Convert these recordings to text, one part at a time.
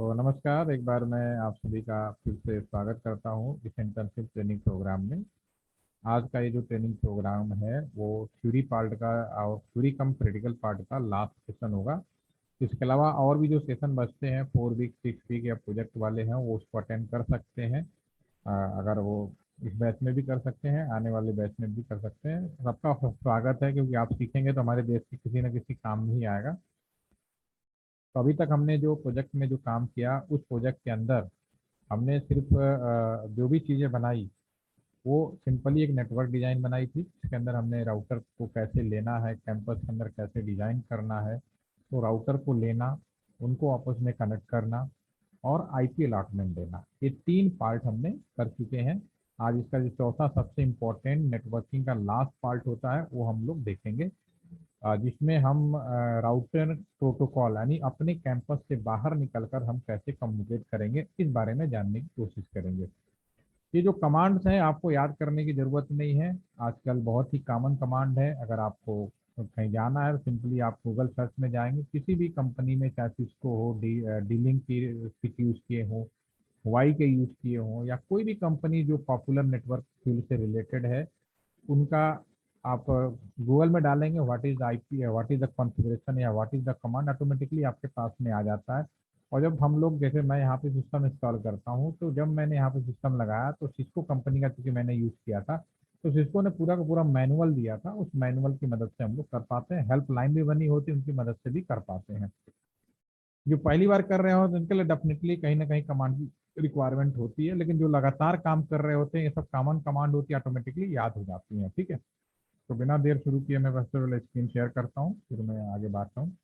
तो नमस्कार, एक बार मैं आप सभी का फिर से स्वागत करता हूँ इस इंटर्नशिप ट्रेनिंग प्रोग्राम में। आज का ये जो ट्रेनिंग प्रोग्राम है वो थ्योरी पार्ट का और थ्योरी कम प्रैक्टिकल पार्ट का लास्ट सेशन होगा। इसके अलावा और भी जो सेशन बचते हैं 4 वीक 6 वीक या प्रोजेक्ट वाले हैं वो उसको अटेंड कर सकते हैं। अगर वो इस बैच में भी कर सकते हैं, आने वाले बैच में भी कर सकते हैं। सबका स्वागत है, क्योंकि आप सीखेंगे तो हमारे देश के किसी न किसी काम में ही आएगा। तो अभी तक हमने जो प्रोजेक्ट में जो काम किया उस प्रोजेक्ट के अंदर हमने सिर्फ जो भी चीज़ें बनाई वो सिंपली एक नेटवर्क डिज़ाइन बनाई थी। इसके अंदर हमने राउटर को कैसे लेना है, कैंपस के अंदर कैसे डिज़ाइन करना है, तो राउटर को लेना, उनको आपस में कनेक्ट करना और आईपी अलॉटमेंट देना, ये 3 पार्ट हमने कर चुके हैं। आज इसका जो चौथा सबसे इम्पोर्टेंट नेटवर्किंग का लास्ट पार्ट होता है वो हम लोग देखेंगे, जिसमें हम राउटर प्रोटोकॉल यानी अपने कैंपस से बाहर निकलकर हम कैसे कम्युनिकेट करेंगे इस बारे में जानने की कोशिश करेंगे। ये जो कमांड्स हैं आपको याद करने की ज़रूरत नहीं है, आजकल बहुत ही कॉमन कमांड है। अगर आपको कहीं जाना है तो सिंपली आप गूगल सर्च में जाएंगे, किसी भी कंपनी में चाहे सिस्को हो, डीलिंग की स्विच यूज़ किए हों, वाई के यूज़ किए हों, या कोई भी कंपनी जो पॉपुलर नेटवर्क फील्ड से रिलेटेड है उनका आप गूगल में डालेंगे what is IP, what is the configuration या what is the command, automatically आपके पास में आ जाता है। और जब हम लोग, जैसे मैं यहाँ पे सिस्टम इंस्टॉल करता हूँ, तो जब मैंने यहाँ पे सिस्टम लगाया तो सिस्को कंपनी का चूंकि मैंने यूज़ किया था, तो सिस्को ने पूरा का पूरा मैनुअल दिया था। उस मैनुअल की मदद से हम लोग कर पाते हैं, हेल्पलाइन भी बनी होती है, उनकी मदद से भी कर पाते हैं। जो पहली बार कर रहे हो तो उनके लिए डेफिनेटली कहीं ना कहीं कमांड की रिक्वायरमेंट होती है, लेकिन जो लगातार काम कर रहे होते हैं ये सब कॉमन कमांड होती है, ऑटोमेटिकली याद हो जाती हैं। ठीक है, तो बिना देर शुरू किए मैं फर्स्ट वाला स्क्रीन शेयर करता हूँ, फिर मैं आगे बढ़ता हूँ।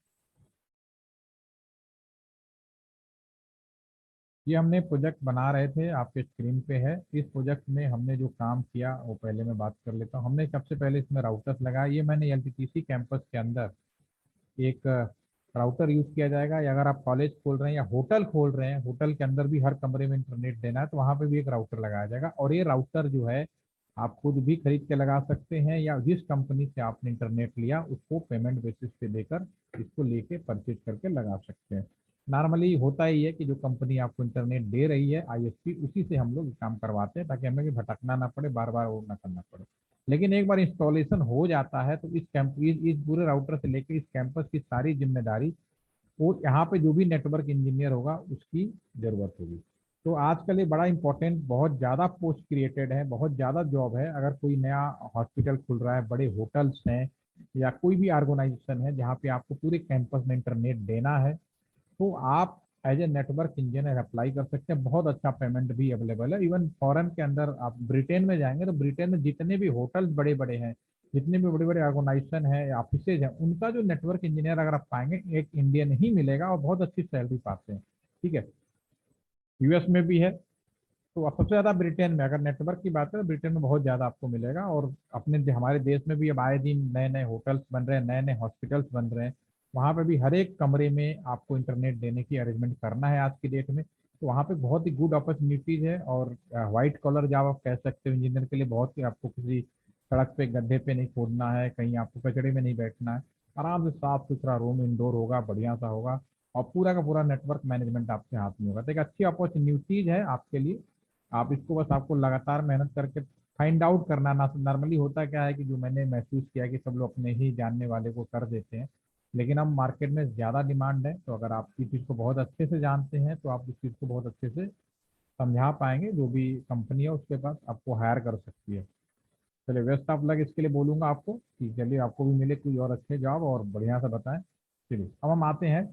ये हमने प्रोजेक्ट बना रहे थे, आपके स्क्रीन पे है। इस प्रोजेक्ट में हमने जो काम किया वो पहले मैं बात कर लेता हूँ। हमने सबसे पहले इसमें राउटर्स लगाया। ये मैंने एलटीटीसी कैंपस के अंदर एक राउटर यूज़ किया जाएगा, या अगर आप कॉलेज खोल रहे हैं या होटल खोल रहे हैं, होटल के अंदर भी हर कमरे में इंटरनेट देना है तो वहाँ पे भी एक राउटर लगाया जाएगा। और ये राउटर जो है आप खुद भी खरीद के लगा सकते हैं, या जिस कंपनी से आपने इंटरनेट लिया उसको पेमेंट बेसिस पे देकर इसको लेके परचेज करके लगा सकते हैं। नॉर्मली होता ही है कि जो कंपनी आपको इंटरनेट दे रही है आईएसपी, उसी से हम लोग काम करवाते हैं, ताकि हमें भी भटकना ना पड़े, बार बार वो ना करना पड़े। लेकिन एक बार इंस्टॉलेशन हो जाता है तो इस पूरे राउटर से लेकर इस कैंपस की सारी जिम्मेदारी वो यहाँ पे जो भी नेटवर्क इंजीनियर होगा उसकी जरूरत होगी। तो आजकल ये बड़ा इंपॉर्टेंट, बहुत ज़्यादा पोस्ट क्रिएटेड है, बहुत ज़्यादा जॉब है। अगर कोई नया हॉस्पिटल खुल रहा है, बड़े होटल्स हैं, या कोई भी ऑर्गेनाइजेशन है जहाँ पे आपको पूरे कैंपस में इंटरनेट देना है, तो आप as a network engineer apply कर सकते हैं। बहुत अच्छा पेमेंट भी अवेलेबल है। इवन फॉरेन के अंदर आप ब्रिटेन में जाएंगे तो ब्रिटेन में जितने भी होटल्स बड़े बड़े हैं, जितने भी बड़े बड़े ऑर्गेनाइजेशन है, ऑफिसेज हैं, उनका जो नेटवर्क इंजीनियर अगर आप पाएंगे एक इंडियन ही मिलेगा, और बहुत अच्छी सैलरी पाते हैं। ठीक है, यूएस में भी है। तो अब सबसे ज़्यादा ब्रिटेन में, अगर नेटवर्क की बात है तो ब्रिटेन में बहुत ज़्यादा आपको मिलेगा। और हमारे देश में भी अब आए दिन नए नए होटल्स बन रहे हैं, नए नए हॉस्पिटल्स बन रहे हैं, वहाँ पे भी हर एक कमरे में आपको इंटरनेट देने की अरेंजमेंट करना है आज की डेट में। तो वहाँ पे बहुत ही गुड अपॉर्चुनिटीज़ है। और वाइट कॉलर जॉब आप कह सकते हो इंजीनियर के लिए, बहुत ही, आपको किसी सड़क पे गड्ढे पे नहीं खोदना है, कहीं आपको कचड़े में नहीं बैठना है। आराम से साफ सुथरा रूम इंडोर होगा, बढ़िया सा होगा, और पूरा का पूरा नेटवर्क मैनेजमेंट आपके हाथ में होगा। तो एक अच्छी अपॉर्चुनिटीज़ है आपके लिए। आप इसको, बस आपको लगातार मेहनत करके फाइंड आउट करना ना। नॉर्मली होता क्या है कि जो मैंने महसूस किया कि सब लोग अपने ही जानने वाले को कर देते हैं, लेकिन अब मार्केट में ज़्यादा डिमांड है। तो अगर आप इस चीज़ को बहुत अच्छे से जानते हैं तो आप इस चीज़ को बहुत अच्छे से समझा पाएंगे, जो भी कंपनी है उसके पास आपको हायर कर सकती है। चलिए, बेस्ट ऑफ लक इसके लिए बोलूँगा आपको, कि चलिए आपको भी मिले कोई और अच्छे जॉब और बढ़िया सा बताएं। चलिए अब हम आते हैं,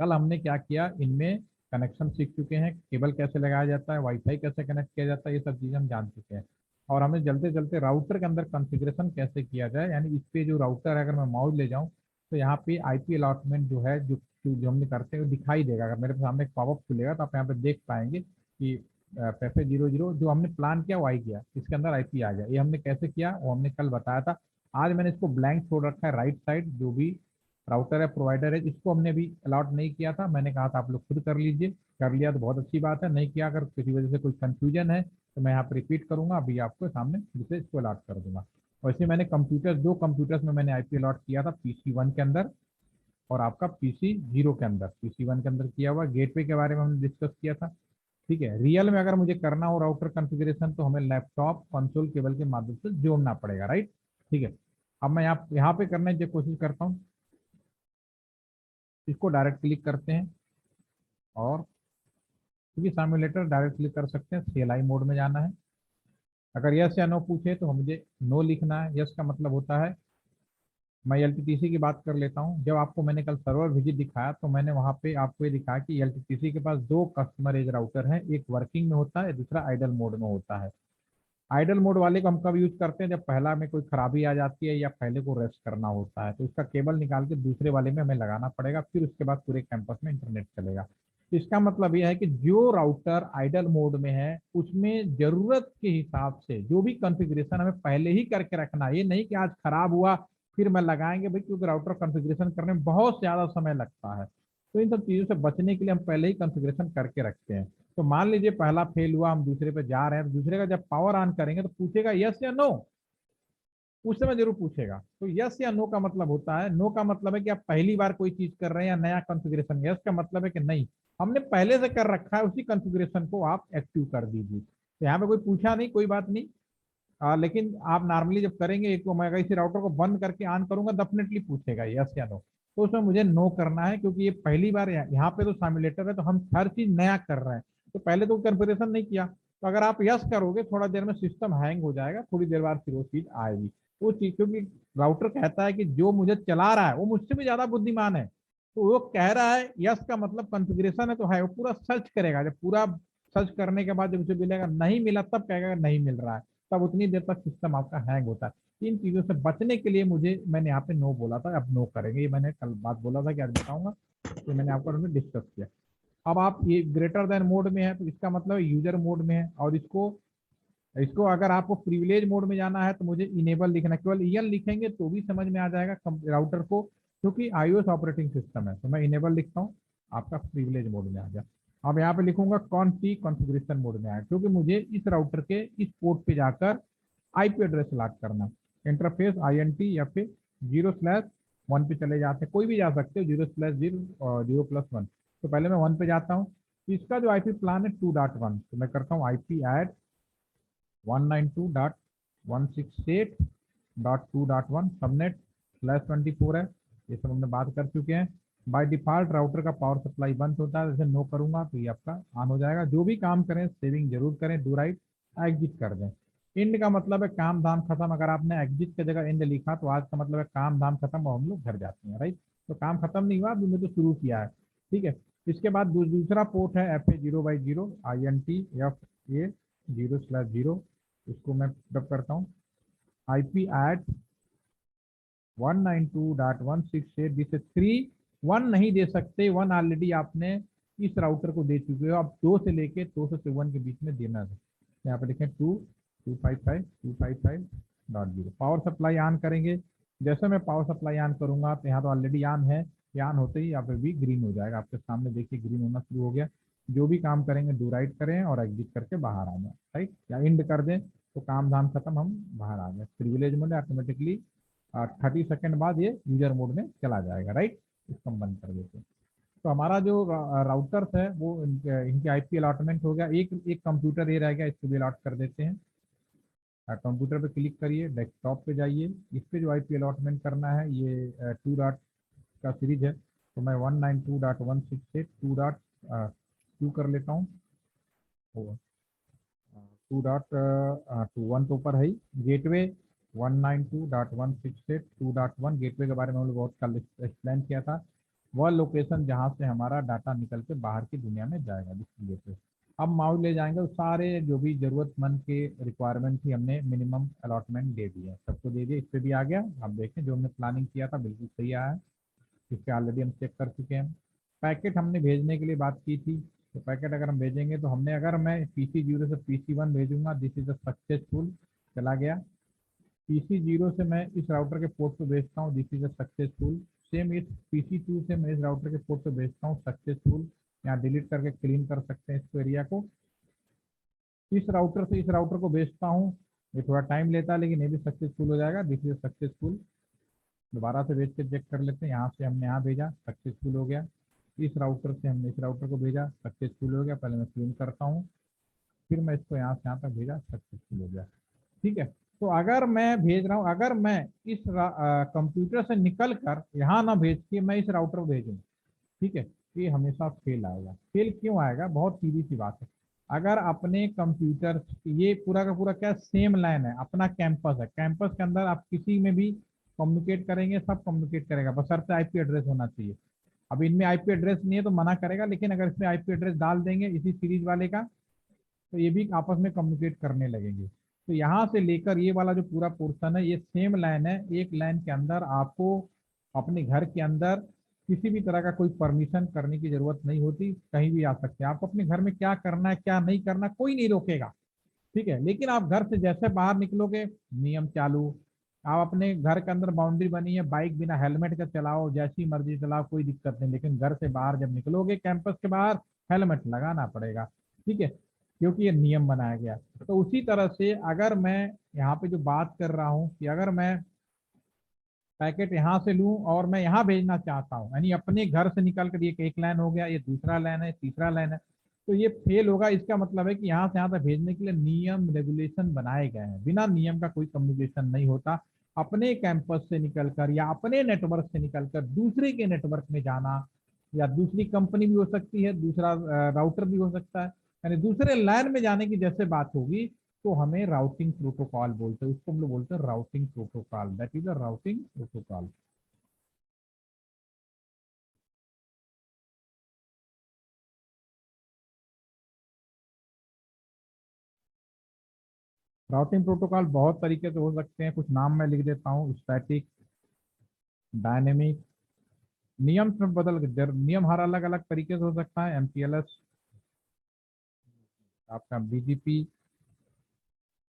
कल हमने क्या किया, इनमें कनेक्शन सीख चुके हैं, केबल कैसे लगाया जाता है, वाईफाई कैसे कनेक्ट किया जाता है, ये सब चीज़ें हम जान चुके हैं। और हमें चलते चलते राउटर के अंदर कॉन्फ़िगरेशन कैसे किया जाए, यानी इस पे जो राउटर है, अगर मैं माउस ले जाऊँ तो यहाँ पे आईपी अलॉटमेंट जो है, जो जो हमने करते हैं वो दिखाई देगा। अगर मेरे सामने एक पॉपअप खुलेगा तो आप यहाँ पे देख पाएंगे कि पैसे 00 जो हमने प्लान किया वो आई गया, इसके अंदर आईपी आ गया। ये हमने कैसे किया वो हमने कल बताया था। आज मैंने इसको ब्लैंक छोड़ रखा है, राइट साइड जो भी राउटर है, प्रोवाइडर है, इसको हमने अभी अलॉट नहीं किया था। मैंने कहा था आप लोग खुद कर लीजिए, कर लिया तो बहुत अच्छी बात है, नहीं किया अगर किसी वजह से कोई कंफ्यूजन है तो मैं यहाँ पर रिपीट करूंगा, अभी आपको सामने फिर से इसको अलॉट कर दूंगा। वैसे मैंने कंप्यूटर, दो कंप्यूटर्स में मैंने आईपी अलॉट किया था, PC1 के अंदर और आपका पीसी 0 के अंदर, पीसी 1 के अंदर किया हुआ। गेटवे के बारे में हमने डिस्कस किया था। ठीक है, रियल में अगर मुझे करना हो राउटर कॉन्फ़िगरेशन तो हमें लैपटॉप कंसोल केबल के माध्यम से जोड़ना पड़ेगा, राइट। ठीक है, अब मैं यहाँ पे करने की कोशिश करता हूँ। इसको डायरेक्ट क्लिक करते हैं, और क्योंकि सिम्युलेटर डायरेक्ट क्लिक कर सकते हैं, सीएलआई मोड में जाना है। अगर यस या नो पूछे तो मुझे नो लिखना है। यस का मतलब होता है, मैं एलटीटीसी की बात कर लेता हूँ। जब आपको मैंने कल सर्वर विजिट दिखाया तो मैंने वहाँ पे आपको ये दिखाया कि एलटीटीसी के पास दो कस्टमर एज राउटर हैं, एक वर्किंग में होता है, दूसरा आइडल मोड में होता है। आइडल मोड वाले को हम कब यूज करते हैं, जब पहला में कोई खराबी आ जाती है या पहले को रेस्ट करना होता है, तो इसका केबल निकाल के दूसरे वाले में हमें लगाना पड़ेगा, फिर उसके बाद पूरे कैंपस में इंटरनेट चलेगा। इसका मतलब यह है कि जो राउटर आइडल मोड में है उसमें जरूरत के हिसाब से जो भी कॉन्फ़िगरेशन हमें पहले ही करके रखना है। ये नहीं कि आज खराब हुआ फिर मैं लगाएंगे भाई, क्योंकि राउटर कॉन्फ़िगरेशन करने में बहुत ज्यादा समय लगता है। तो इन सब चीजों से बचने के लिए हम पहले ही कॉन्फ़िगरेशन करके रखते हैं। तो मान लीजिए पहला फेल हुआ, हम दूसरे पे जा रहे हैं, तो दूसरे का जब पावर ऑन करेंगे तो पूछेगा यस या नो, उस समय जरूर पूछेगा। तो यस या नो का मतलब होता है, नो का मतलब है कि आप पहली बार कोई चीज कर रहे हैं या नया कॉन्फ़िगरेशन। यस का मतलब है कि नहीं, हमने पहले से कर रखा है, उसी कॉन्फ़िगरेशन को आप एक्टिव कर दीजिए। तो यहाँ पे कोई पूछा नहीं, कोई बात नहीं। लेकिन आप नॉर्मली जब करेंगे, एक तो मैं अगर इसी राउटर को बंद करके ऑन करूंगा, डेफिनेटली पूछेगा यस या नो। तो उसमें मुझे नो करना है, क्योंकि ये पहली बार यहाँ पे तो सिम्युलेटर है, तो हम हर चीज नया कर रहे हैं। तो पहले तो कन्फिग्रेशन नहीं किया, तो अगर आप यस करोगे थोड़ा देर में सिस्टम हैंग हो जाएगा, थोड़ी देर बाद फिर वो चीज आएगी। वो चीज क्योंकि राउटर कहता है कि जो मुझे चला रहा है वो मुझसे भी ज्यादा बुद्धिमान है, तो वो कह रहा है यस का मतलब कॉन्फ़िगरेशन है तो है। वो पूरा सर्च करेगा, जब पूरा सर्च करने के बाद जब उसे मिलेगा नहीं मिला तब कहेगा नहीं मिल रहा है, तब उतनी देर तक सिस्टम आपका हैंग होता है। इन चीजों से बचने के लिए मुझे, मैंने यहाँ पे नो बोला था, अब नो करेंगे। ये मैंने कल बात बोला था कि आज बताऊंगा, तो मैंने आपको डिस्कस किया। अब आप ये ग्रेटर देन मोड में है तो इसका मतलब यूजर मोड में है, और इसको इसको अगर आपको प्रिविलेज मोड में जाना है तो मुझे इनेबल लिखना है। केवल ईएन लिखेंगे तो भी समझ में आ जाएगा राउटर को, क्योंकि आईओएस ऑपरेटिंग सिस्टम है। तो मैं इनेबल लिखता हूँ, आपका प्रिविलेज मोड में आ गया। अब यहाँ पे लिखूंगा कौन सी कॉन्फ़िगरेशन मोड में आया, क्योंकि मुझे इस राउटर के इस पोर्ट पे जाकर आईपी एड्रेस लॉक करना। इंटरफेस INT या फिर 0/1 पे चले जाते हैं, कोई भी जा सकते हो, 0/0 और 0+1। तो पहले मैं 1 पे जाता हूँ। इसका जो आईपी प्लान है 2.1, तो मैं करता हूँ IP ऐड 192.168.2.1 सबनेट /24 है। ये सब हमने बात कर चुके हैं। बाय डिफॉल्ट राउटर का पावर सप्लाई बंद होता है, जैसे नो करूंगा तो ये आपका ऑन हो जाएगा। जो भी काम करें सेविंग जरूर करें, डू राइट एग्जिट कर दें। इंड का मतलब है काम धाम खत्म। अगर आपने एग्जिट की जगह इंड लिखा तो आज का मतलब है काम धाम खत्म और हम लोग घर जाते हैं, राइट। तो काम खत्म नहीं हुआ, अभी मैं तो शुरू किया है। ठीक है, इसके बाद दूसरा पोर्ट है FA0/0 INT FA0/0। इसको मैं डब करता हूँ IP ऐड 192.168। जिसे 1 नहीं दे सकते, 1 ऑलरेडी आपने इस राउटर को दे चुके हो, आप 2 से लेके 2 से 1 के बीच में देना है। यहाँ पे लिखें 2.255.255.0। पावर सप्लाई ऑन करेंगे। जैसे मैं पावर सप्लाई ऑन करूंगा तो यहाँ तो ऑलरेडी ऑन है, ये ऑन होते ही यहाँ पे भी ग्रीन हो जाएगा आपके सामने, देखिए ग्रीन होना शुरू हो गया। जो भी काम करेंगे डू राइट करें और एग्जिट करके बाहर आ जाए, राइट, या इंड कर दें तो काम धाम खत्म, हम बाहर आ जाए। प्रिविलेज मोड ऑटोमेटिकली 30 सेकेंड बाद ये यूजर मोड में चला जाएगा, राइट। इसको हम बंद कर देते हैं। तो हमारा जो राउटर्स है वो इनके IP अलॉटमेंट हो गया। एक एक कंप्यूटर ये रह गया, इसको भी अलॉट कर देते हैं। कंप्यूटर पे क्लिक करिए, डेस्कटॉप पे जाइए, इस पे जो IP अलॉटमेंट करना है ये 2 डॉट का सीरीज है, तो मैं 192.168.2.2 कर लेता हूँ। 2.1 तो ऊपर है ही। गेटवे 192.168.2.1 गेटवे के बारे में हम लोग बहुत कल एक्सप्लेन किया था। वह लोकेशन जहाँ से हमारा डाटा निकल के बाहर की दुनिया में जाएगा, डिस्प्ले पे। अब माउस ले जाएंगे, उस सारे जो भी जरूरतमंद के रिक्वायरमेंट थी हमने मिनिमम अलॉटमेंट दे दिया, सबको दे दिया। इस पे भी आ गया। आप देखें जो हमने प्लानिंग किया था बिल्कुल सही आया है। इस पे ऑलरेडी हम चेक कर चुके हैं। पैकेट हमने भेजने के लिए बात की थी, तो पैकेट अगर हम भेजेंगे तो हमने, अगर मैं PC0 से PC1 भेजूंगा, दिस इज अ सक्सेसफुल, चला गया। PC0 से मैं इस राउटर के पोर्ट पे भेजता हूँ, this is a successful. Same इस PC2 से मैं इस राउटर के पोर्ट पे भेजता हूँ, सक्सेसफुल। यहाँ डिलीट करके क्लीन कर सकते हैं इस एरिया को। इस राउटर से इस राउटर को भेजता हूँ, ये थोड़ा टाइम लेता है लेकिन ये भी सक्सेसफुल हो जाएगा, दिस इज सक्सेसफुल। दोबारा से भेज के चेक कर लेते हैं। यहाँ से हमने यहाँ भेजा, सक्सेसफुल हो गया। इस राउटर से हमने इस राउटर को भेजा, सक्सेसफुल हो गया। पहले मैं क्लीन करता हूँ, फिर मैं इसको यहाँ से यहाँ तक भेजा, सक्सेसफुल हो गया। ठीक है। तो अगर मैं भेज रहा हूँ, अगर मैं इस कंप्यूटर से निकल कर यहाँ ना भेज के मैं इस राउटर को भेजूँ, ठीक है, ये हमेशा फेल आएगा। फेल क्यों आएगा? बहुत सीधी सी बात है। अगर अपने कंप्यूटर, ये पूरा का पूरा क्या सेम लाइन है, अपना कैंपस है, कैंपस के अंदर आप किसी में भी कम्युनिकेट करेंगे, सब कम्युनिकेट करेगा, बशर्ते आईपी एड्रेस होना चाहिए। अब इनमें आईपी एड्रेस नहीं है तो मना करेगा, लेकिन अगर इसमें आईपी एड्रेस डाल देंगे इसी सीरीज वाले का, तो ये भी आपस में कम्युनिकेट करने लगेंगे। तो यहाँ से लेकर ये वाला जो पूरा पोर्शन है, ये सेम लाइन है। एक लाइन के अंदर आपको अपने घर के अंदर किसी भी तरह का कोई परमिशन करने की जरूरत नहीं होती, कहीं भी आ सकते हैं। आपको अपने घर में क्या करना है क्या नहीं करना कोई नहीं रोकेगा, ठीक है। लेकिन आप घर से जैसे बाहर निकलोगे, नियम चालू। आप अपने घर के अंदर बाउंड्री बनी है, बाइक बिना हेलमेट का चलाओ, जैसी मर्जी चलाओ, कोई दिक्कत नहीं। लेकिन घर से बाहर जब निकलोगे कैंपस के बाहर, हेलमेट लगाना पड़ेगा, ठीक है, क्योंकि ये नियम बनाया गया। तो उसी तरह से अगर मैं यहाँ पे जो बात कर रहा हूँ कि अगर मैं पैकेट यहाँ से लूँ और मैं यहाँ भेजना चाहता हूँ, यानी अपने घर से निकल कर, ये एक लाइन हो गया, ये दूसरा लाइन है, तीसरा लाइन है, तो ये फेल होगा। इसका मतलब है कि यहाँ से यहाँ तक भेजने के लिए नियम रेगुलेशन बनाए गए हैं। बिना नियम का कोई कम्युनिकेशन नहीं होता। अपने कैंपस से निकलकर या अपने नेटवर्क से निकलकर दूसरे के नेटवर्क में जाना, या दूसरी कंपनी भी हो सकती है, दूसरा राउटर भी हो सकता है, यानी दूसरे लाइन में जाने की जैसे बात होगी, तो हमें राउटिंग प्रोटोकॉल बोलते हैं। उसको हम लोग बोलते हैं routing protocol, that is a routing protocol. Routing protocol बहुत तरीके से हो सकते हैं, कुछ नाम मैं लिख देता हूँ। स्टैटिक, डायनेमिक, नियम में नियम हर अलग अलग तरीके से हो सकता है। एमपीएलएस, आपका बीजीपी,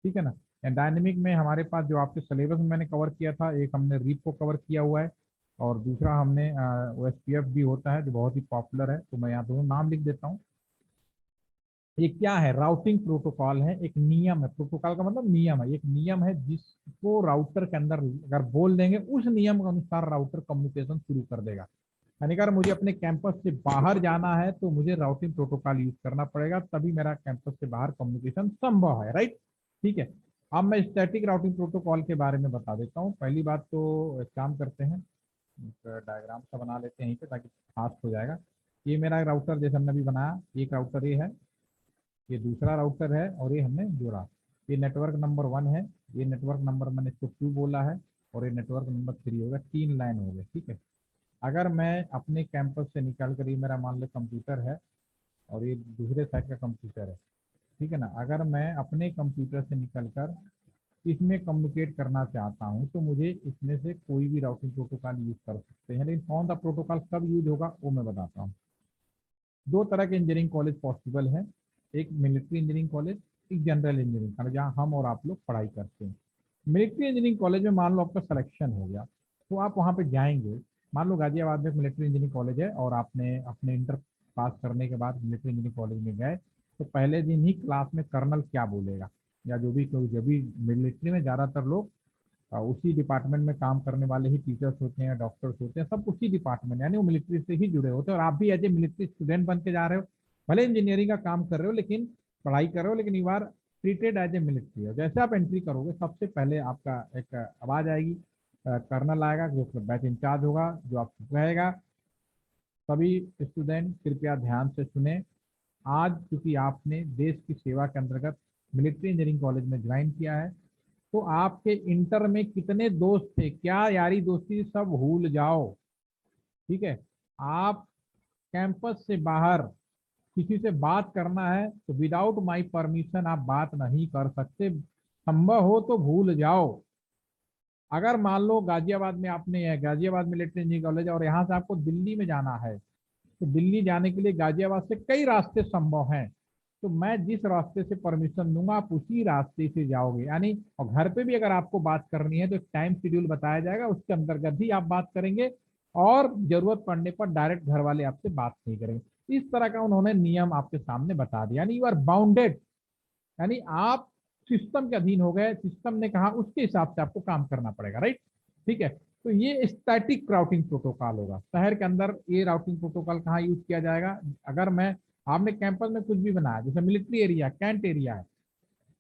ठीक है ना। डायनेमिक में हमारे पास जो आपके सिलेबस में मैंने कवर किया था, एक हमने रीप को कवर किया हुआ है, और दूसरा हमने ओएसपीएफ भी होता है जो बहुत ही पॉपुलर है। तो मैं यहाँ दोनों नाम लिख देता हूँ। ये क्या है? राउटिंग प्रोटोकॉल है, एक नियम है। प्रोटोकॉल का मतलब नियम है, एक नियम है जिसको राउटर के अंदर अगर बोल देंगे, उस नियम के अनुसार राउटर कम्युनिकेशन शुरू कर देगा। यानी अगर मुझे अपने कैंपस से बाहर जाना है तो मुझे राउटिंग प्रोटोकॉल यूज करना पड़ेगा, तभी मेरा कैंपस से बाहर कम्युनिकेशन संभव है, राइट। ठीक है। अब मैं स्टैटिक राउटिंग प्रोटोकॉल के बारे में बता देता हूँ। पहली बात तो एक काम करते हैं, डायग्राम सा बना लेते हैं यहीं पे, ताकि फास्ट हो जाएगा। ये मेरा राउटर जैसे हमने अभी बनाया, एक राउटर ये है, ये दूसरा राउटर है, और ये हमने जोड़ा। ये नेटवर्क नंबर 1 है, ये नेटवर्क नंबर मैंने इसको 2 बोला है, और ये नेटवर्क नंबर 3 होगा। 3 लाइन हो गए, ठीक है। अगर मैं अपने कैंपस से निकल कर, ये मेरा मान लो कंप्यूटर है और ये दूसरे साइड का कंप्यूटर है, ठीक है ना। अगर मैं अपने कंप्यूटर से निकल कर इसमें कम्युनिकेट करना चाहता हूँ, तो मुझे इसमें से कोई भी राउटिंग प्रोटोकॉल यूज कर सकते हैं। लेकिन कौन सा प्रोटोकॉल कब यूज होगा वो मैं बताता हूँ। दो तरह के इंजीनियरिंग कॉलेज पॉसिबल है, एक मिलिट्री इंजीनियरिंग कॉलेज, एक जनरल इंजीनियरिंग कॉलेज, जहाँ हम और आप लोग पढ़ाई करते हैं। मिलिट्री इंजीनियरिंग कॉलेज में मान लो आपका सिलेक्शन हो गया, तो आप वहाँ पे जाएंगे। मान लो गाजियाबाद में मिलिट्री इंजीनियरिंग कॉलेज है, और आपने अपने इंटर पास करने के बाद मिलिट्री इंजीनियरिंग कॉलेज में गए, तो पहले दिन ही क्लास में कर्नल क्या बोलेगा, या जो भी मिलिट्री में ज़्यादातर लोग उसी डिपार्टमेंट में काम करने वाले ही टीचर्स होते हैं, डॉक्टर्स होते हैं, सब उसी डिपार्टमेंट, यानी वो मिलिट्री से ही जुड़े होते हैं। और आप भी एज ए मिलिट्री स्टूडेंट बन के जा रहे हो, भले इंजीनियरिंग का काम कर रहे हो, लेकिन पढ़ाई कर रहे हो, लेकिन you are treated as a military. जैसे आप एंट्री करोगे, सबसे पहले आपका एक आवाज आएगी, कर्नल आएगा जो बैच इंचार्ज होगा, जो आपको कहेगा, सभी स्टूडेंट कृपया ध्यान से सुने। आज चूंकि आपने देश की सेवा के अंतर्गत मिलिट्री इंजीनियरिंग कॉलेज में ज्वाइन किया है, तो आपके इंटर में कितने दोस्त थे, क्या यारी दोस्ती, सब भूल जाओ, ठीक है। आप कैंपस से बाहर किसी से बात करना है तो विदाउट माय परमिशन आप बात नहीं कर सकते, संभव हो तो भूल जाओ। अगर मान लो गाजियाबाद में आपने गाजियाबाद मिलिट्री इंजीनियरिंग कॉलेज, और यहाँ से आपको दिल्ली में जाना है, तो दिल्ली जाने के लिए गाजियाबाद से कई रास्ते संभव हैं। तो मैं जिस रास्ते से परमिशन दूंगा आप उसी रास्ते से जाओगे, यानी और घर पे भी अगर आपको बात करनी है तो एक टाइम शेड्यूल बताया जाएगा, उसके अंतर्गत ही आप बात करेंगे, और जरूरत पड़ने पर डायरेक्ट घर वाले आपसे बात नहीं करेंगे। इस तरह का उन्होंने नियम आपके सामने बता दिया, यानी यू आर बाउंडेड, यानी आप सिस्टम के अधीन हो गए, सिस्टम ने कहा उसके हिसाब से आपको काम करना पड़ेगा, राइट। ठीक है। तो ये स्टैटिक राउटिंग प्रोटोकॉल होगा। शहर के अंदर ये राउटिंग प्रोटोकॉल कहाँ यूज किया जाएगा? अगर मैं आपने कैंपस में कुछ भी बनाया, जैसे मिलिट्री एरिया, कैंट एरिया है,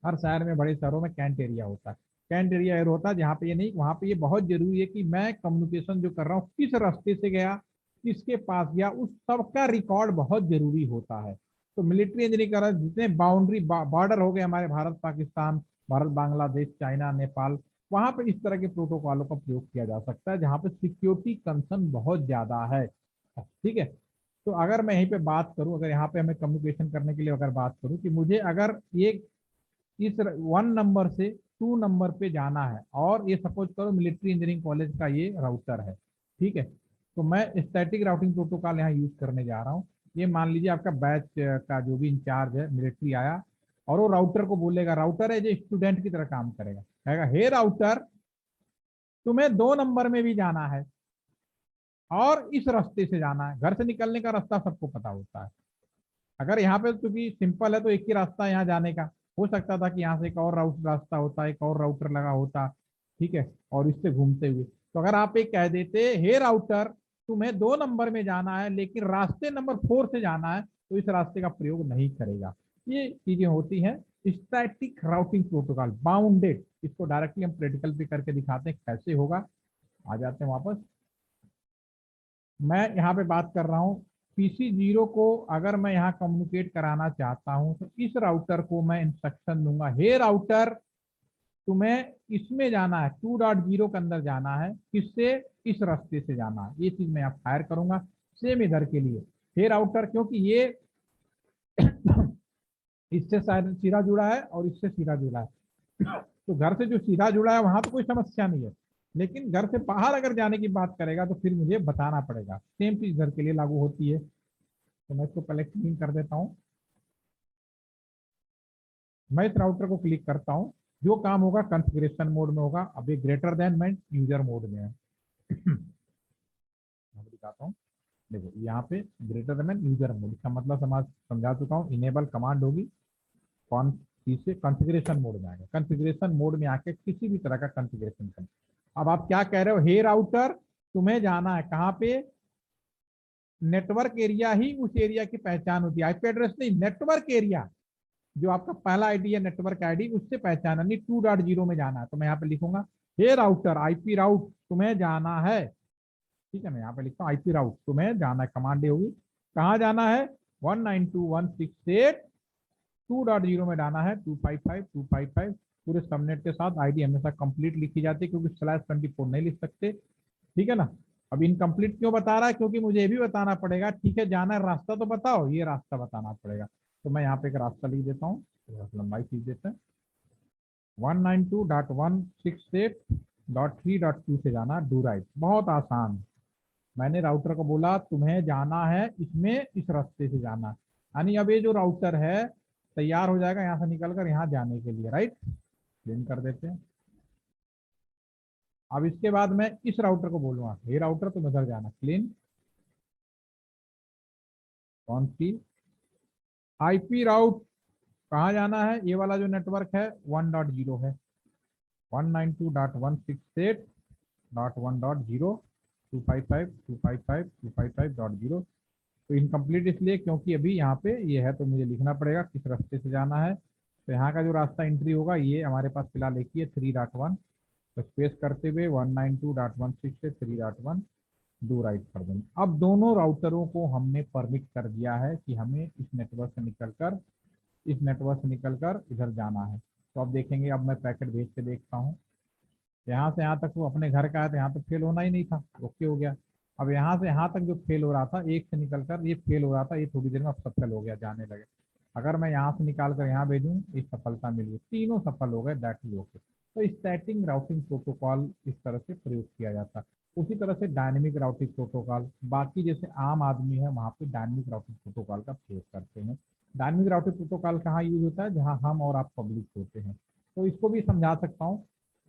हर शहर में, बड़े शहरों में कैंट एरिया होता है। कैंट एरिया होता है जहाँ पे ये नहीं, वहाँ पे ये बहुत जरूरी है कि मैं कम्युनिकेशन जो कर रहा हूँ किस रास्ते से गया, किसके पास गया, उस सब का रिकॉर्ड बहुत जरूरी होता है। तो मिलिट्री इंजीनियरिंग कर जितने बाउंड्री बॉर्डर हो गए हमारे, भारत पाकिस्तान, भारत बांग्लादेश, चाइना, नेपाल, वहां पे इस तरह के प्रोटोकॉलों का प्रयोग किया जा सकता है जहाँ पे सिक्योरिटी कंसर्न बहुत ज्यादा है। ठीक है। तो अगर मैं यहीं पे बात करूं, अगर यहाँ पे हमें कम्युनिकेशन करने के लिए अगर बात करूं कि मुझे अगर ये इस 1 नंबर से 2 नंबर पे जाना है, और ये सपोज करो मिलिट्री इंजीनियरिंग कॉलेज का ये राउटर है, ठीक है, तो मैं स्टैटिक राउटिंग प्रोटोकॉल यहाँ यूज करने जा रहा हूँ। ये मान लीजिए आपका बैच का जो भी इंचार्ज है मिलिट्री आया, और वो राउटर को बोलेगा, राउटर है जो स्टूडेंट की तरह काम करेगा, कहेगा हे राउटर, तुम्हें 2 नंबर में भी जाना है और इस रास्ते से जाना है। घर से निकलने का रास्ता सबको पता होता है। अगर यहाँ पे क्योंकि सिंपल है तो एक ही रास्ता है यहाँ जाने का। हो सकता था कि यहाँ से एक और रास्ता होता, एक और राउटर लगा होता, ठीक है, और इससे घूमते हुए। तो अगर आप एक कह देते हे राउटर, तुम्हें 2 नंबर में जाना है लेकिन रास्ते नंबर 4 से जाना है, तो इस रास्ते का प्रयोग नहीं करेगा। ये चीजें होती हैं स्टैटिक राउटिंग प्रोटोकॉल, बाउंडेड। इसको डायरेक्टली हम प्रैक्टिकल पे करके दिखाते हैं कैसे होगा। आ जाते हैं वापस। मैं यहाँ पे बात कर रहा हूँ PC0 को, अगर मैं यहाँ कम्युनिकेट कराना चाहता हूँ तो इस राउटर को मैं इंस्ट्रक्शन दूंगा, हे राउटर, तुम्हें इसमें जाना है, 2.0 के अंदर जाना है, किससे, इस रास्ते से जाना है। ये चीज मैं यहाँ फायर करूंगा। सेम इधर के लिए, हे राउटर, क्योंकि ये इससे शायद सीधा जुड़ा है और इससे सीधा जुड़ा है, तो घर से जो सीधा जुड़ा है वहां तो कोई समस्या नहीं है, लेकिन घर से बाहर अगर जाने की बात करेगा तो फिर मुझे बताना पड़ेगा। सेम चीज घर के लिए लागू होती है। तो मैं इसको पहले क्लीन कर देता हूँ। मैं इस राउटर को क्लिक करता हूँ। जो काम होगा कॉन्फ़िगरेशन मोड में होगा। अभी ग्रेटर देन मैं यूजर मोड में है। मैं दिखाता हूँ। देखो यहाँ पे ग्रेटर देन यूजर मोड, इसका मतलब समझा चुका हूँ। इनेबल कमांड होगी, कौन से कॉन्फ़िगरेशन मोड में आएगा। कॉन्फ़िगरेशन मोड में आके किसी भी तरह का कॉन्फ़िगरेशन कर। अब आप क्या कह रहे हो, हे राउटर, तुम्हें जाना है कहाँ पे, नेटवर्क एरिया ही उस एरिया की पहचान होती है, आईपी एड्रेस नहीं, नेटवर्क एरिया। जो आपका पहला आईडी है नेटवर्क आईडी, उससे पहचान, यानी 2.0 में जाना है। तो मैं यहाँ पे लिखूंगा हे राउटर, आईपी राउट तुम्हें जाना है। ठीक है, मैं यहाँ पे लिखता हूँ आईपी राउट तुम्हें जाना है, कमांड होगी, कहाँ जाना है, 192.168.2.0 में जाना है, 255.255। पूरे सबनेट के साथ। आईडी हमेशा कंप्लीट लिखी जाती है क्योंकि /24 नहीं लिख सकते, ठीक है ना। अब इनकम्प्लीट क्यों बता रहा है, क्योंकि मुझे ये भी बताना पड़ेगा, ठीक है जाना है, रास्ता तो बताओ, ये रास्ता बताना पड़ेगा। तो मैं यहाँ पे एक रास्ता लिख देता हूँ, लंबाई खींच देते हैं। 192.168.3.2 से जाना, डू राइट, बहुत आसान। मैंने राउटर को बोला तुम्हें जाना है इसमें, इस रास्ते से जाना, यानी अब ये जो राउटर है तैयार हो जाएगा यहाँ से निकल कर यहाँ जाने के लिए, राइट। क्लीन कर देते हैं। अब इसके बाद मैं इस राउटर को बोलूंगा, ये राउटर तुम इधर जाना, क्लीन, कौन सी, आईपी राउट, कहाँ जाना है, ये वाला जो नेटवर्क है 1.0 है, 192.168.1.0, 255.255.255.0। तो इनकम्प्लीट इसलिए क्योंकि अभी यहाँ पे ये है, तो मुझे लिखना पड़ेगा किस रास्ते से जाना है। तो यहाँ का जो रास्ता एंट्री होगा ये हमारे पास फिलहाल एक ही है, 3.1। तो स्पेस करते हुए 192.168.3.1 डू राइट कर देंगे। अब दोनों राउटरों को हमने परमिट कर दिया है कि हमें इस नेटवर्क से निकलकर, इस नेटवर्क से निकलकर इधर जाना है। तो अब देखेंगे, अब मैं पैकेट भेज के देखता हूँ। यहाँ से यहाँ तक वो अपने घर का है, तो यहाँ तक फेल होना ही नहीं था, ओके हो गया। अब यहाँ से यहाँ तक जो फेल हो रहा था, एक से निकलकर ये फेल हो रहा था, ये थोड़ी देर में अब सफल हो गया, जाने लगे। अगर मैं यहाँ से निकाल कर यहाँ भेजूँ, एक सफलता मिल गई, तीनों सफल हो गए, दैट इज ओके। तो स्टैटिक राउटिंग प्रोटोकॉल इस तरह से प्रयोग किया जाता है। उसी तरह से डायनेमिक राउटिंग प्रोटोकॉल, बाकी जैसे आम आदमी है वहाँ पे डायनेमिक राउटिंग प्रोटोकॉल का प्रयोग करते हैं। डायनेमिक राउटिंग प्रोटोकॉल कहाँ यूज होता है, जहाँ हम और आप पब्लिक होते हैं। तो इसको भी समझा सकता हूँ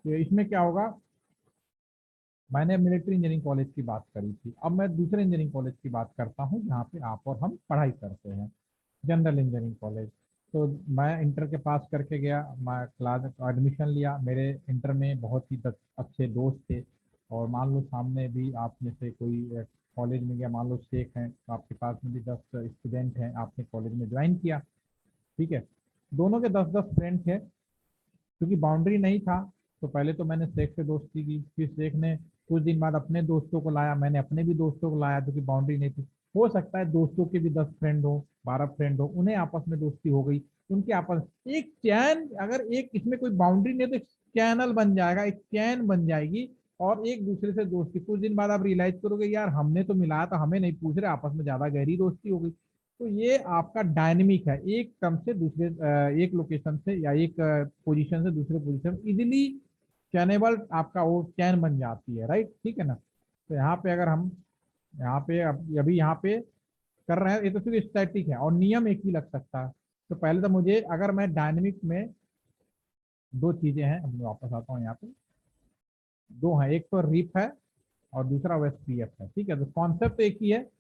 कि इसमें क्या होगा। मैंने मिलिट्री इंजीनियरिंग कॉलेज की बात करी थी, अब मैं दूसरे इंजीनियरिंग कॉलेज की बात करता हूँ जहाँ पे आप और हम पढ़ाई करते हैं, जनरल इंजीनियरिंग कॉलेज। तो मैं इंटर के पास करके गया, मैं क्लास एडमिशन लिया, मेरे इंटर में बहुत ही अच्छे दोस्त थे। और मान लो सामने भी आप में से कोई कॉलेज में गया, मान लो शेख हैं, तो आपके पास में भी 10 स्टूडेंट हैं, आपने कॉलेज में ज्वाइन किया, ठीक है, दोनों के 10-10 फ्रेंड थे। क्योंकि बाउंड्री नहीं था, तो पहले तो मैंने शेख से दोस्ती की, फिर शेख ने कुछ दिन बाद अपने दोस्तों को लाया, मैंने अपने भी दोस्तों को लाया, क्योंकि बाउंड्री नहीं थी। हो सकता है दोस्तों के भी 10 फ्रेंड हो, 12 फ्रेंड हो, उन्हें आपस में दोस्ती हो गई, उनके आपस एक चैन, अगर एक इसमें कोई बाउंड्री नहीं तो एक चैनल बन जाएगा, एक चैन बन जाएगी, और एक दूसरे से दोस्ती, कुछ दिन बाद आप रियलाइज करोगे यार हमने तो मिलाया था, हमें नहीं पूछ रहे, आपस में ज्यादा गहरी दोस्ती हो गई। तो ये आपका डायनेमिक है, एक टर्म से दूसरे एक लोकेशन से या एक पोजीशन से दूसरे पोजीशन इजिली चैनेबल आपका वो चैन बन जाती है, राइट, ठीक है ना। तो यहाँ पे अगर हम यहाँ पे अभी यहाँ पे कर रहे हैं, ये तो सिर्फ स्टैटिक है और नियम एक ही लग सकता है। तो पहले तो मुझे, अगर मैं डायनेमिक में दो चीजें हैं, अब मैं वापस आता हूँ यहाँ पे, दो हैं, एक तो रिप है और दूसरा वेस्पीएफ है, ठीक है। तो कॉन्सेप्ट एक ही है।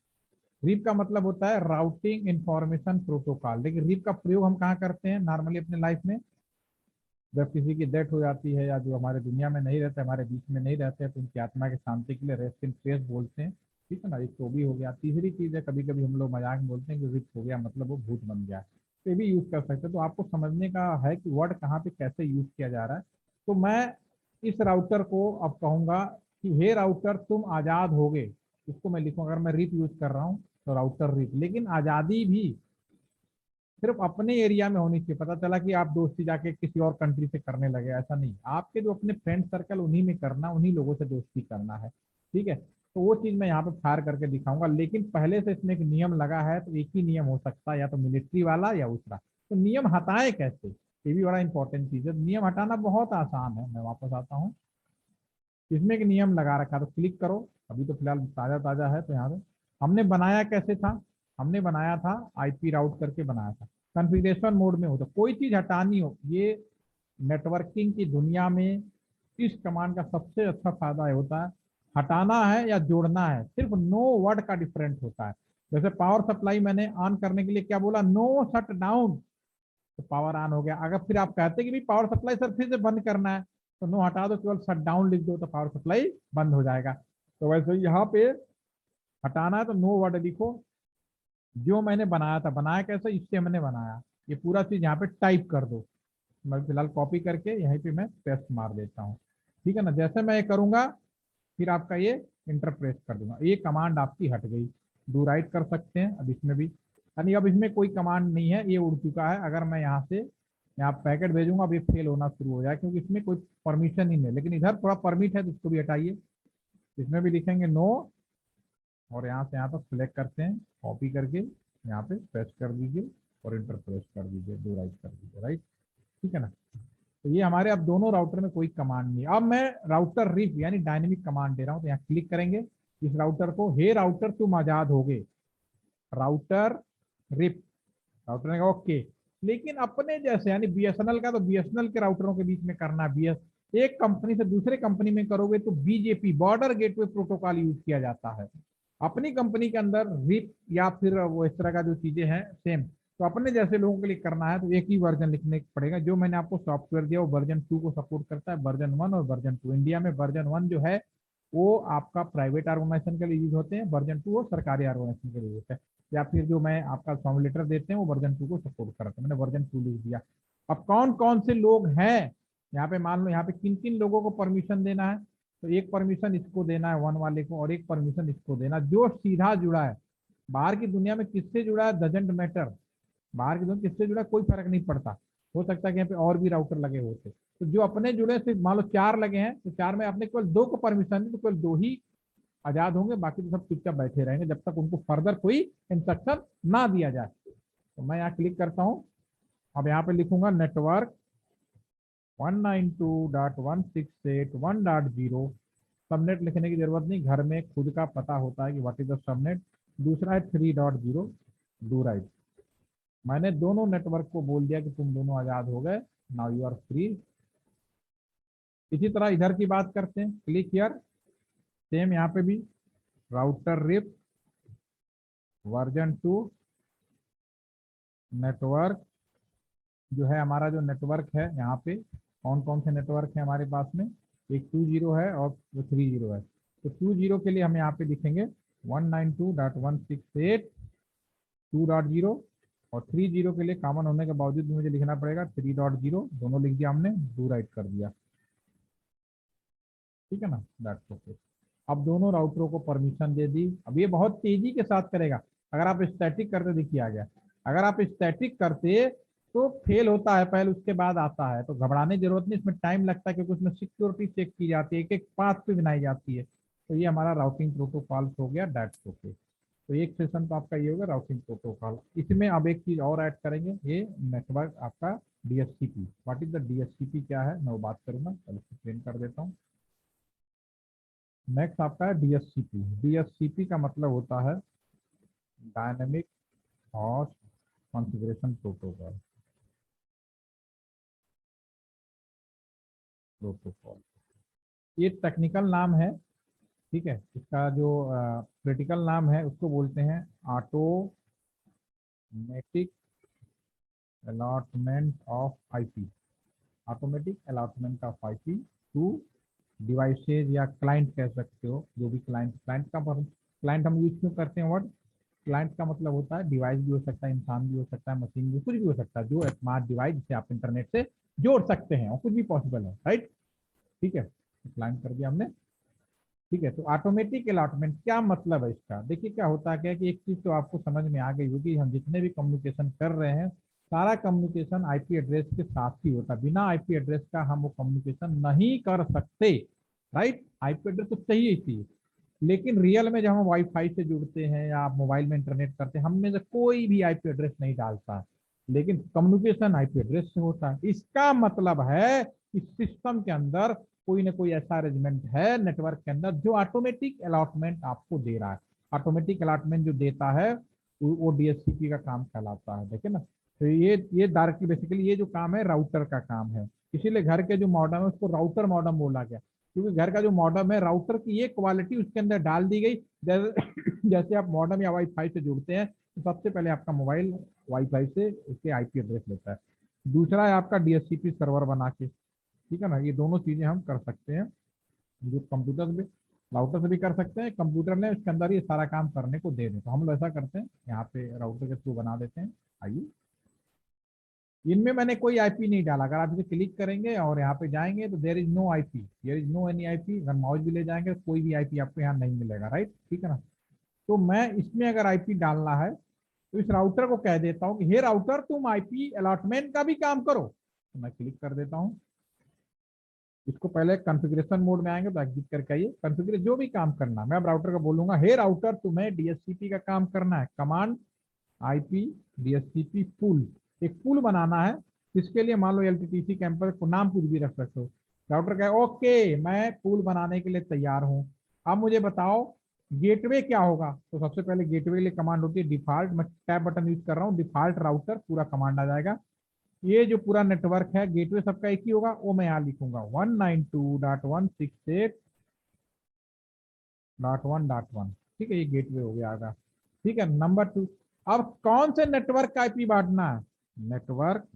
रिप का मतलब होता है राउटिंग इंफॉर्मेशन प्रोटोकॉल, लेकिन रिप का प्रयोग हम कहाँ करते हैं नॉर्मली अपने लाइफ में, जब किसी की डेथ हो जाती है या जो हमारे दुनिया में नहीं रहते, हमारे बीच में नहीं रहते, तो उनकी आत्मा की शांति के लिए रेस्ट इन पीस बोलते हैं, ठीक है ना। एक तो भी हो गया। तीसरी चीज है, कभी कभी हम लोग मजाक में बोलते हैं कि रिप हो गया मतलब वो भूत बन गया, तो ये भी यूज कर सकते हैं। तो आपको समझने का है कि वर्ड कहाँ पे कैसे यूज किया जा रहा है। तो मैं इस राउटर को अब कहूंगा कि हे राउटर तुम आजाद हो गए, इसको मैं लिखूंगा, अगर मैं रिप यूज कर रहा हूँ तो राउटर रिप, लेकिन आजादी भी सिर्फ अपने एरिया में होनी चाहिए। पता चला कि आप दोस्ती जाके किसी और कंट्री से करने लगे, ऐसा नहीं, आपके जो अपने फ्रेंड सर्कल उन्हीं में करना, उन्हीं लोगों से दोस्ती करना है, ठीक है। तो वो चीज मैं यहाँ पे फायर करके दिखाऊंगा, लेकिन पहले से इसमें एक नियम लगा है, तो एक ही नियम हो सकता है, या तो मिलिट्री वाला या दूसरा। तो नियम हटाए कैसे, ये भी बड़ा इंपॉर्टेंट चीज है। नियम हटाना बहुत आसान है, मैं वापस आता हूँ। इसमें एक नियम लगा रखा, तो क्लिक करो, अभी तो फिलहाल ताजा ताजा है। तो यहाँ पे हमने बनाया कैसे था, हमने बनाया था आईपी राउट करके बनाया था, कॉन्फ़िगरेशन मोड में हो। तो कोई चीज हटानी हो, ये नेटवर्किंग की दुनिया में इस कमांड का सबसे अच्छा फायदा होता है। हटाना है या जोड़ना है, सिर्फ नो वर्ड का डिफरेंट होता है। जैसे पावर सप्लाई मैंने ऑन करने के लिए क्या बोला, नो शट डाउन, तो पावर ऑन हो गया। अगर फिर आप कहते हैं कि पावर सप्लाई सर फिर से बंद करना है, तो नो हटा दो, केवल शट डाउन लिख दो, तो पावर सप्लाई बंद हो जाएगा। तो वैसे ही यहाँ पे हटाना है तो नो वर्ड लिखो, जो मैंने बनाया था, बनाया कैसे, इससे मैंने बनाया, ये पूरा चीज यहाँ पे टाइप कर दो। मैं फिलहाल कॉपी करके यहीं पे मैं पेस्ट मार देता हूँ, ठीक है ना। जैसे मैं ये करूंगा फिर आपका ये इंटरप्रेस कर दूंगा, ये कमांड आपकी हट गई। डू राइट कर सकते हैं अब इसमें भी, यानी अब इसमें कोई कमांड नहीं है, ये उड़ चुका है। अगर मैं यहाँ से यहाँ पैकेट भेजूंगा, अब ये फेल होना शुरू हो जाए, क्योंकि इसमें कोई परमिशन ही नहीं, लेकिन इधर थोड़ा परमिट है, तो इसको भी हटाइए। इसमें भी लिखेंगे नो, और यहाँ से यहाँ तक सिलेक्ट करते हैं, कॉपी करके यहाँ पे पेस्ट कर दीजिए और इंटर प्रेस कर दीजिए, डू राइट कर दीजिए, राइट, ठीक है ना। तो ये हमारे अब दोनों राउटर में कोई कमांड नहीं है। अब मैं राउटर रिप यानी डायनेमिक कमांड दे रहा हूँ, तो यहाँ क्लिक करेंगे इस राउटर को, हे राउटर तुम आजाद हो गए, राउटर रिप, राउटर ने कहा ओके। लेकिन अपने जैसे यानी बीएसएनएल का, तो बीएसएनएल के राउटरों के बीच में करना, बीएस एक कंपनी से दूसरे कंपनी में करोगे तो BJP border gateway protocol use किया जाता है। अपनी कंपनी के अंदर रिप या फिर वो इस तरह का जो चीजें हैं सेम, तो अपने जैसे लोगों के लिए करना है तो एक ही वर्जन लिखने पड़ेगा। जो मैंने आपको सॉफ्टवेयर दिया वो वर्जन 2 को सपोर्ट करता है, वर्जन 1 और वर्जन 2। इंडिया में वर्जन 1 जो है वो आपका प्राइवेट ऑर्गेनाइजेशन के लिए यूज होते हैं, वर्जन 2 वो सरकारी ऑर्गेनाइजेशन के लिए यूज होता है। या फिर जो मैं आपका फॉर्मुलेटर देते हैं वो वर्जन 2 को सपोर्ट करते हैं, मैंने वर्जन 2 लिख दिया। अब कौन कौन से लोग हैं यहाँ पे, मान लो यहाँ पे किन किन लोगों को परमिशन देना है, तो एक परमिशन इसको देना है 1 वाले को, और एक परमिशन इसको देना, जो सीधा जुड़ा है। बाहर की दुनिया में किससे जुड़ा है डजेंट मैटर, बाहर की दुनिया किससे जुड़ा है कोई फर्क नहीं पड़ता। हो सकता है कि यहाँ पे और भी राउटर लगे होते, तो जो अपने जुड़े सिर्फ मान लो 4 लगे हैं, तो 4 में आपने केवल 2 को परमिशन दी, तो केवल 2 ही आजाद होंगे, बाकी तो सब चुपचाप बैठे रहेंगे जब तक उनको फर्दर कोई इंस्ट्रक्शन ना दिया जाए। तो मैं यहाँ क्लिक करता हूँ, अब यहाँ पे लिखूंगा नेटवर्क 192.168.1.0। सबनेट लिखने की जरूरत नहीं, घर में खुद का पता होता है कि व्हाट इज द सबनेट। दूसरा है 3.0, डू राइट। मैंने दोनों नेटवर्क को बोल दिया कि तुम दोनों आजाद हो गए, नाउ यू आर फ्री। इसी तरह इधर की बात करते हैं, क्लिक हियर, सेम यहाँ पे भी राउटर रिप वर्जन 2 नेटवर्क, जो है हमारा जो नेटवर्क है यहाँ पे कौन कौन से नेटवर्क है हमारे पास में, एक 20 है और वो 30 है। तो 20 के लिए हम यहाँ पे लिखेंगे 192.168.2.0 और 30 के लिए कॉमन होने के बावजूद भी मुझे लिखना पड़ेगा 3.0, दोनों लिख दिया हमने, डू राइट कर दिया, ठीक है ना, दैट्स ओके। अब दोनों राउटरों को परमिशन दे दी। अब ये बहुत तेजी के साथ करेगा। अगर आप स्टैटिक करते, देखिए आ गया, अगर आप स्टैटिक करते तो फेल होता है पहले, उसके बाद आता है, तो घबराने की जरूरत नहीं, इसमें टाइम लगता है क्योंकि उसमें सिक्योरिटी चेक की जाती है, एक एक पाथ पे बनाई जाती है। तो ये हमारा राउटिंग प्रोटोकॉल हो गया, दैट्स ओके। तो एक सेशन तो आपका ये होगा राउटिंग प्रोटोकॉल। इसमें अब एक चीज और ऐड करेंगे, ये नेटवर्क आपका DHCP. What is the DHCP, क्या है मैं वो बात करूंगा, पहले एक्सप्लेन कर देता हूँ। नेक्स्ट आपका है डीएचसीपी। डीएचसीपी का मतलब होता है dynamic host configuration protocol. Protocol ये टेक्निकल नाम है, ठीक है। इसका जो क्रिटिकल नाम है उसको बोलते हैं automatic allotment of IP. Automatic allotment of IP to devices या क्लाइंट कह सकते हो, जो भी क्लाइंट, क्लाइंट का क्लाइंट हम यूज क्यों करते हैं वर्ड, क्लाइंट का मतलब होता है डिवाइस भी हो सकता है, इंसान भी हो सकता है, मशीन भी, कुछ भी हो सकता है, जो स्मार्ट डिवाइस जिसे आप इंटरनेट से जोड़ सकते हैं, और कुछ भी पॉसिबल है, राइट, ठीक है। क्लाइंट कर दिया हमने, ठीक है। तो ऑटोमेटिक अलॉटमेंट क्या मतलब है इसका, देखिए क्या होता है, क्या कि एक चीज तो आपको समझ में आ गई होगी, हम जितने भी कम्युनिकेशन कर रहे हैं सारा कम्युनिकेशन आईपी एड्रेस के साथ ही होता है। बिना आईपी एड्रेस का हम वो कम्युनिकेशन नहीं कर सकते, राइट। आईपी एड्रेस तो चाहिए ही चाहिए। लेकिन रियल में जब हम वाईफाई से जुड़ते हैं या आप मोबाइल में इंटरनेट करते हैं, हम में से कोई भी आईपी एड्रेस नहीं डालता है, लेकिन कम्युनिकेशन आईपी एड्रेस से होता है। इसका मतलब है कि सिस्टम के अंदर कोई ना कोई ऐसा अरेंजमेंट है नेटवर्क के अंदर जो ऑटोमेटिक अलॉटमेंट आपको दे रहा है। ऑटोमेटिक अलॉटमेंट जो देता है वो डीएचसीपी का काम कहलाता है, देखिए ना। तो ये डायरेक्टली बेसिकली ये जो काम है राउटर का काम है, इसीलिए घर के जो मॉडम है उसको राउटर मॉडम बोला गया, क्योंकि घर का जो मॉडम है राउटर की ये क्वालिटी उसके अंदर डाल दी गई। जैसे आप मॉडम या वाईफाई से जुड़ते हैं तो सबसे पहले आपका मोबाइल वाईफाई से उसके आईपी एड्रेस लेता है, दूसरा है आपका डीएचसीपी सर्वर बना के, ठीक है ना। ये दोनों चीजें हम कर सकते हैं, जो कंप्यूटर से, राउटर से भी कर सकते हैं, कंप्यूटर ने उसके अंदर ये सारा काम करने को दे दे, तो हम लोग ऐसा करते हैं यहाँ पे राउटर के थ्रू बना देते हैं। आइए, इनमें मैंने कोई आईपी नहीं डाला, अगर आप इसे क्लिक करेंगे और यहाँ पे जाएंगे तो there is no IP, there is no any IP, अगर माउस भी ले जाएंगे तो कोई भी आईपी आपको यहाँ नहीं मिलेगा, राइट, ठीक है ना। तो मैं इसमें अगर आईपी डालना है तो इस राउटर को कह देता हूँ कि हे राउटर तुम आईपी अलॉटमेंट का भी काम करो, तो मैं क्लिक कर देता हूँ। इसको पहले कॉन्फ़िगरेशन मोड में आएंगे तो एग्जिट करके आइए, कॉन्फ़िगर जो भी काम करना, मैं अब राउटर को बोलूंगा हे राउटर तुम्हें डीएचसीपी का काम करना है, कमांड आईपी डीएचसीपी पुल, एक पुल बनाना है। इसके लिए मान लो एलटीटीसी कैंपस को नाम कुछ भी रख सकते हो। राउटर कहे ओके मैं पुल बनाने के लिए तैयार हूँ, अब मुझे बताओ गेटवे क्या होगा। तो सबसे पहले गेटवे के लिए कमांड होती है डिफॉल्ट, मैं टैब बटन यूज कर रहा हूँ, डिफॉल्ट राउटर पूरा कमांड आ जाएगा। ये जो पूरा नेटवर्क है गेटवे सबका एक ही होगा, वो मैं यहाँ लिखूंगा 192.168.1.1, ठीक है, ये गेटवे हो गया आगा, ठीक है। नंबर 2, अब कौन से नेटवर्क का आईपी बांटना है, नेटवर्क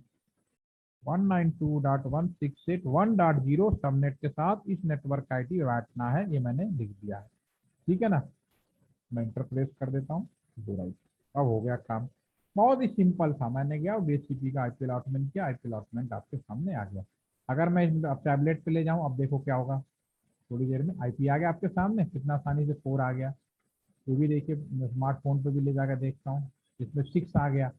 192.168.1.0 सबनेट के साथ इस नेटवर्क का आईपी बांटना है, ये मैंने लिख दिया है, ठीक है ना। मैं इंटर प्रेस कर देता हूँ, राइट, अब हो गया काम, बहुत ही सिंपल था। मैंने गया और डीएचसीपी का आईपी अलॉटमेंट किया, आईपी अलॉटमेंट आपके सामने आ गया। अगर मैं टैबलेट पे ले जाऊं, अब देखो क्या होगा, थोड़ी देर में आईपी आ गया आपके सामने, कितना आसानी से 4 आ गया। तो भी देखिए स्मार्टफोन पे भी ले जाकर देखता हूँ, इसमें 6 आ गया।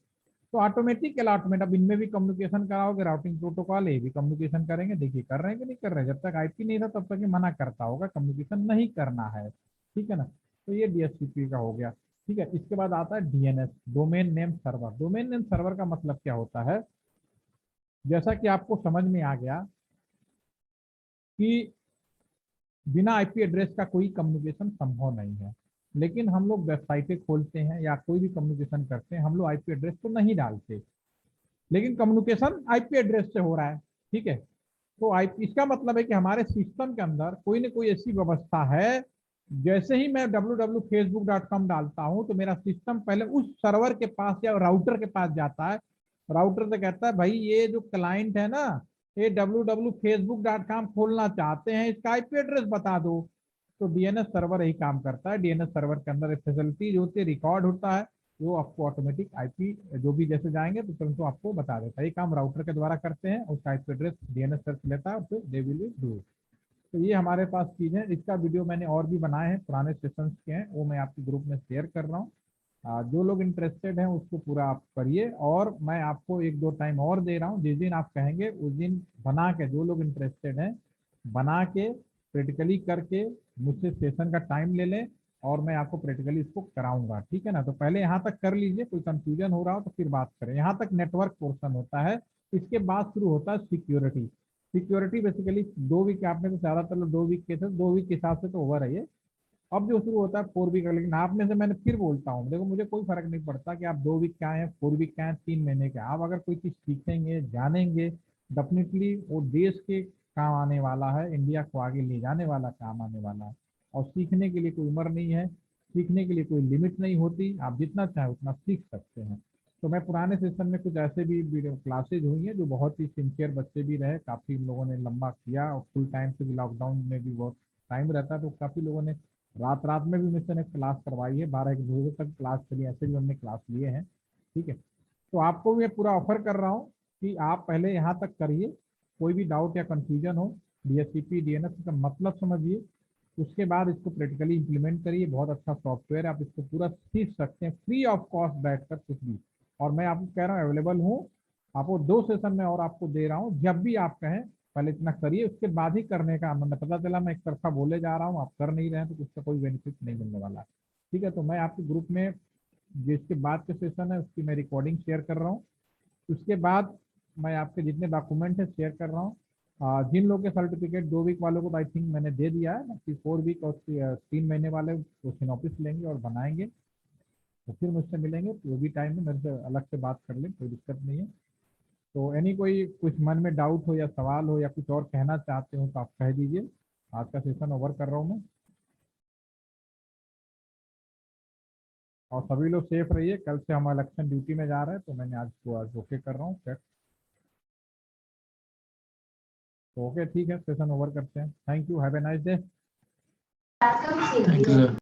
तो ऑटोमेटिक अलॉटमेंट, अब इनमें भी कम्युनिकेशन कराओगे, राउटिंग प्रोटोकॉल ये भी कम्युनिकेशन करेंगे, देखिए कर रहे हैं कि नहीं कर रहे हैं। जब तक आईपी नहीं था तब तक ये मना करता होगा, कम्युनिकेशन नहीं करना है, ठीक है ना। तो ये डीएचसीपी का हो गया, ठीक है। इसके बाद आता है DNS, domain name server. Domain name server का मतलब क्या होता है, जैसा कि आपको समझ में आ गया कि बिना आईपी एड्रेस का कोई कम्युनिकेशन संभव नहीं है, लेकिन हम लोग वेबसाइटें खोलते हैं या कोई भी कम्युनिकेशन करते हैं, हम लोग आईपी एड्रेस तो नहीं डालते, लेकिन कम्युनिकेशन आईपी एड्रेस से हो रहा है, ठीक है। तो आई इसका मतलब है कि हमारे सिस्टम के अंदर कोई ना कोई ऐसी व्यवस्था है, जैसे ही मैं www.facebook.com डालता हूं तो मेरा सिस्टम पहले उस सर्वर के पास या राउटर के पास जाता है, राउटर से कहता है भाई ये जो क्लाइंट है ना ये www.facebook.com खोलना चाहते हैं, इसका आईपी एड्रेस बता दो। तो डीएनएस सर्वर यही काम करता है। डीएनएस सर्वर के अंदर फैसिलिटी जो होती है, रिकॉर्ड होता है, वो आपको ऑटोमेटिक आईपी जो भी जैसे जाएंगे तो तुरंत आपको बता देता है। ये काम राउटर के द्वारा करते हैं, उसका आईपी एड्रेस डीएनएस सर्च लेता है और फिर दे विल डू। तो ये हमारे पास चीज़ है। इसका वीडियो मैंने और भी बनाए हैं, पुराने सेशंस के हैं, वो मैं आपके ग्रुप में शेयर कर रहा हूँ। जो लोग इंटरेस्टेड हैं उसको पूरा आप करिए, और मैं आपको एक दो टाइम और दे रहा हूँ, जिस दिन आप कहेंगे उस दिन बना के, जो लोग इंटरेस्टेड हैं बना के प्रैक्टिकली करके मुझसे सेशन का टाइम ले लें, और मैं आपको प्रैक्टिकली इसको कराऊंगा, ठीक है ना। तो पहले यहाँ तक कर लीजिए, कोई कंफ्यूजन हो रहा हो तो फिर बात करें। यहाँ तक नेटवर्क पोर्शन होता है, इसके बाद शुरू होता है सिक्योरिटी। सिक्योरिटी बेसिकली 2 वीक, आपने तो ज़्यादातर लोग 2 वीक के थे, 2 वीक के हिसाब से तो ओवर है ये। अब जो शुरू होता है 4 वीक का, लेकिन आप में से मैंने फिर बोलता हूँ, देखो मुझे कोई फर्क नहीं पड़ता कि आप 2 वीक का हैं, 4 वीक का हैं, 3 महीने का। आप अगर कोई चीज़ सीखेंगे, जानेंगे, डेफिनेटली वो देश के काम आने वाला है, इंडिया को आगे ले जाने वाला काम आने वाला है। और सीखने के लिए कोई उम्र नहीं है, सीखने के लिए कोई लिमिट नहीं होती, आप जितना चाहें उतना सीख सकते हैं। तो मैं पुराने सेशन में कुछ ऐसे भी वीडियो क्लासेज हुई हैं जो बहुत ही सिंसियर बच्चे भी रहे, काफ़ी लोगों ने लंबा किया, और फुल टाइम से भी लॉकडाउन में भी बहुत टाइम रहता है, तो काफ़ी लोगों ने रात रात में भी मुझसे ने क्लास करवाई है, 12-1 बजे तक क्लास चली, ऐसे भी हमने क्लास लिए हैं, ठीक है। तो आपको भी पूरा ऑफर कर रहा हूँ कि आप पहले यहाँ तक करिए, कोई भी डाउट या कंफ्यूजन हो डीएससीपी डीएनएस का मतलब समझिए, उसके बाद इसको प्रैक्टिकली इंप्लीमेंट करिए। बहुत अच्छा सॉफ्टवेयर है, आप इसको पूरा सीख सकते हैं फ्री ऑफ कॉस्ट बैठकर कुछ भी। और मैं आपको कह रहा हूँ अवेलेबल हूँ, आपको 2 सेशन में और आपको दे रहा हूँ, जब भी आप कहें पहले इतना करिए, उसके बाद ही करने का आनंद है। पता चला मैं एक तरफा बोले जा रहा हूँ, आप कर नहीं रहे हैं, तो उसका कोई बेनिफिट नहीं मिलने वाला है, ठीक है। तो मैं आपके ग्रुप में जिसके बाद के सेशन है उसकी मैं रिकॉर्डिंग शेयर कर रहा हूँ। उसके बाद मैं आपके जितने डॉक्यूमेंट है शेयर कर रहा हूँ। जिन लोगों के सर्टिफिकेट 2 वीक वालों को आई थिंक मैंने दे दिया है, बाकी 4 वीक और 3 महीने वाले वो सिनॉपिस लेंगे और बनाएंगे, तो फिर मुझसे मिलेंगे, तो वो भी टाइम में मेरे से अलग से बात कर लें, कोई दिक्कत नहीं है। तो एनी कोई कुछ मन में डाउट हो या सवाल हो या कुछ और कहना चाहते हो तो आप कह दीजिए। आज का सेशन ओवर कर रहा हूँ मैं, और सभी लोग सेफ रहिए। कल से हम इलेक्शन ड्यूटी में जा रहे हैं, तो मैंने आज ओके कर रहा हूँ। तो ओके, ठीक है, सेशन ओवर करते हैं। Thank you, have a nice day. Thank you sir.